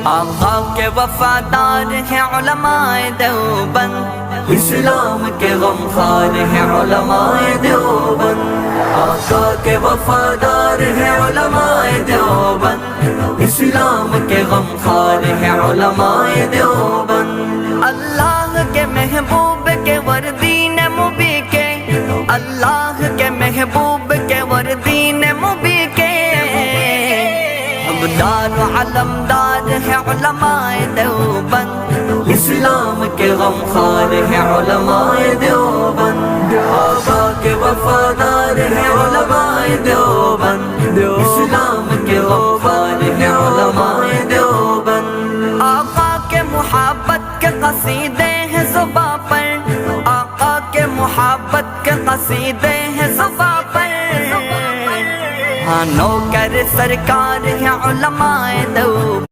آقا کے وفادار ہیں علماء دیوبند، اسلام کے غمخوار ہیں علماء دیوبند۔ آقا کے وفادار ہیں علماء دیوبند، اسلام کے غمخوار ہیں علماء دیوبند۔ اللہ کے محبوب کے وردین مبی کے، اللہ کے محبوب کے وردین مبی کے، دار و علمدار ہے علماء دیوبند، اسلام کے غمخوار ہے علماء دیوبند۔ آقا کے وفادار ہے علماء دیوبند، اسلام کے غمخوار ہے علماء دیوبند۔ آقا کے محبت کے قصیدے ہیں زباں پر، آقا کے محبت کے قصیدے ہیں زباں پر، ہاں نوکر سرکار ہیں علماء دیوبند۔